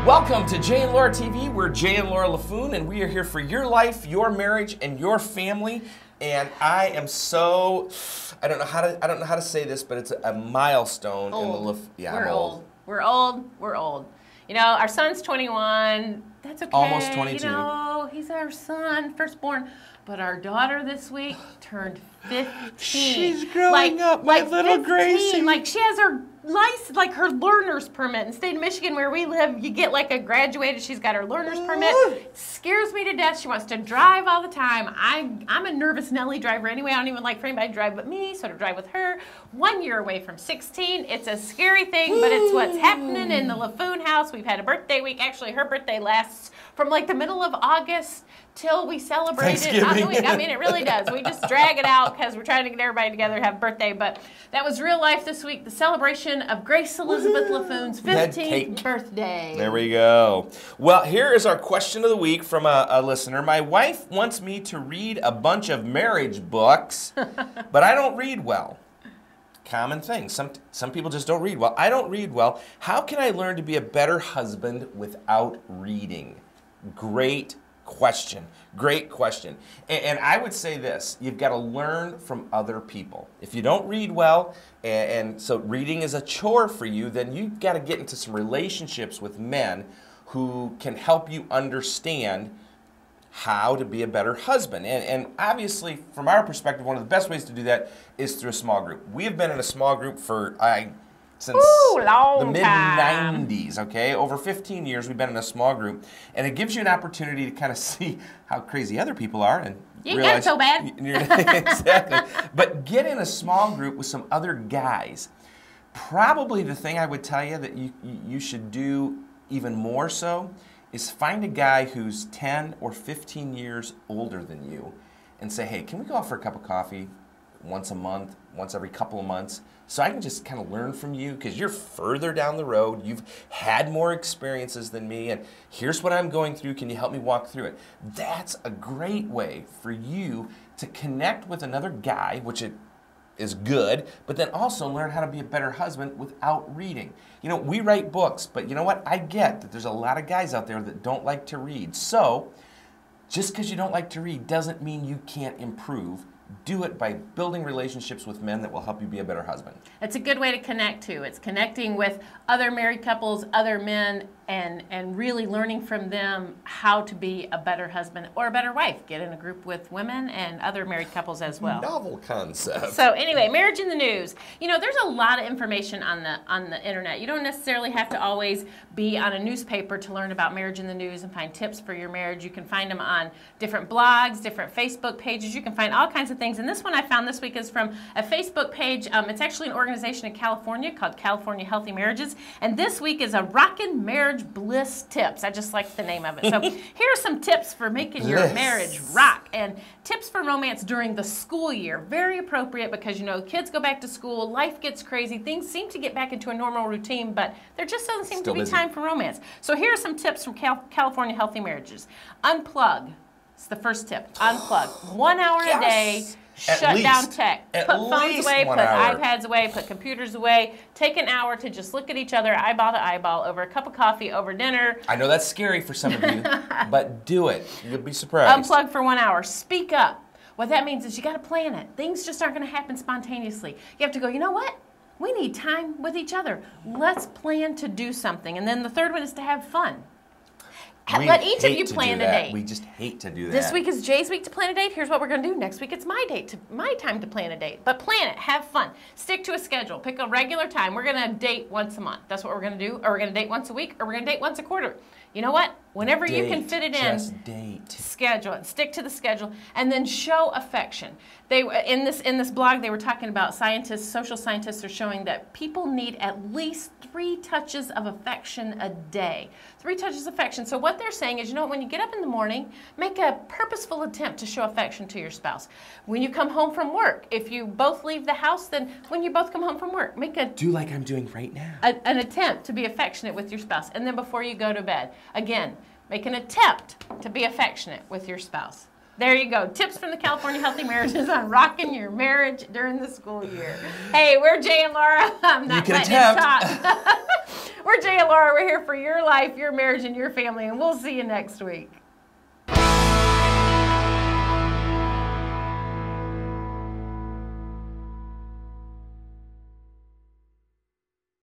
Welcome to Jay and Laura TV. We're Jay and Laura Laffoon, and we are here for your life, your marriage, and your family. And I am so, I don't know how to say this, but it's a milestone old. in the We're old. We're old. We're old. You know, our son's 21. That's okay. Almost 22. You know, he's our son, firstborn. But our daughter this week turned 15. She's growing up, my little 15. Gracie. Like she has her license, like her learner's permit. In the state of Michigan where we live, you get like a graduated, she's got her learner's permit. It scares me to death. She wants to drive all the time. I'm a nervous Nelly driver anyway. I don't even like for anybody to drive but me, so to drive with her. 1 year away from 16. It's a scary thing, but it's what's happening in the Laffoon house. We've had a birthday week. Actually, her birthday lasts from like the middle of August till we celebrate it on the week. I mean, it really does. We just drag it out because we're trying to get everybody together to have a birthday. But that was real life this week, the celebration of Grace Elizabeth Laffoon's 15th birthday. There we go. Well, here is our question of the week from a listener. My wife wants me to read a bunch of marriage books, but I don't read well. Common thing. Some people just don't read well. I don't read well. How can I learn to be a better husband without reading? Great question. Great question. And I would say this, you've got to learn from other people. If you don't read well, and so reading is a chore for you, then you've got to get into some relationships with men who can help you understand how to be a better husband. And obviously, from our perspective, one of the best ways to do that is through a small group. We have been in a small group since the mid-90s, okay? Over 15 years, we've been in a small group, and it gives you an opportunity to kind of see how crazy other people are and you realize got it so bad. Exactly. But get in a small group with some other guys. Probably the thing I would tell you that you should do even more so is find a guy who's 10 or 15 years older than you and say, hey, can we go out for a cup of coffee once a month, once every couple of months, so I can just kind of learn from you because you're further down the road, you've had more experiences than me, and here's what I'm going through, can you help me walk through it? That's a great way for you to connect with another guy, which it is good, but then also learn how to be a better husband without reading. You know, we write books, but you know what? I get that there's a lot of guys out there that don't like to read. So, just because you don't like to read doesn't mean you can't improve. Do it by building relationships with men that will help you be a better husband. It's a good way to connect to. It's connecting with other married couples, other men, and really learning from them how to be a better husband or a better wife. Get in a group with women and other married couples as well. Novel concept. So anyway, marriage in the news. You know, there's a lot of information on the internet. You don't necessarily have to always be on a newspaper to learn about marriage in the news and find tips for your marriage. You can find them on different blogs, different Facebook pages. You can find all kinds of things. And this one I found this week is from a Facebook page. It's actually an organization in California called California Healthy Marriages. And this week is a Rockin' Marriage Bliss Tips. I just like the name of it. So here are some tips for making your marriage rock. And tips for romance during the school year. Very appropriate because, you know, kids go back to school, life gets crazy, things seem to get back into a normal routine, but there just doesn't seem to be time for romance. So here are some tips from California Healthy Marriages. Unplug. It's the first tip. Unplug. 1 hour a day. Shut down tech. Put phones away, put iPads away, put computers away. Take an hour to just look at each other eyeball to eyeball over a cup of coffee, over dinner. I know that's scary for some of you, but do it. You'll be surprised. Unplug for 1 hour. Speak up. What that means is you got to plan it. Things just aren't going to happen spontaneously. You have to go, you know what? We need time with each other. Let's plan to do something. And then the third one is to have fun. Let each of you plan a date. We just hate to do that. This week is Jay's week to plan a date. Here's what we're going to do. Next week it's my time to plan a date. But plan it. Have fun. Stick to a schedule. Pick a regular time. We're going to date once a month. That's what we're going to do. Or we're going to date once a week. Or we're going to date once a quarter. You know what? Whenever you can fit it in, just date. Schedule it. Stick to the schedule, and then show affection. They in this blog they were talking about social scientists are showing that people need at least 3 touches of affection a day. 3 touches of affection. So what they're saying is, you know what, when you get up in the morning, make a purposeful attempt to show affection to your spouse. When you come home from work, if you both leave the house, then when you both come home from work, do like I'm doing right now. An attempt to be affectionate with your spouse. And then before you go to bed, again, make an attempt to be affectionate with your spouse. There you go. Tips from the California Healthy Marriages on rocking your marriage during the school year. Hey, we're Jay and Laura. I'm not letting him talk. We're Jay and Laura. We're here for your life, your marriage, and your family, and we'll see you next week.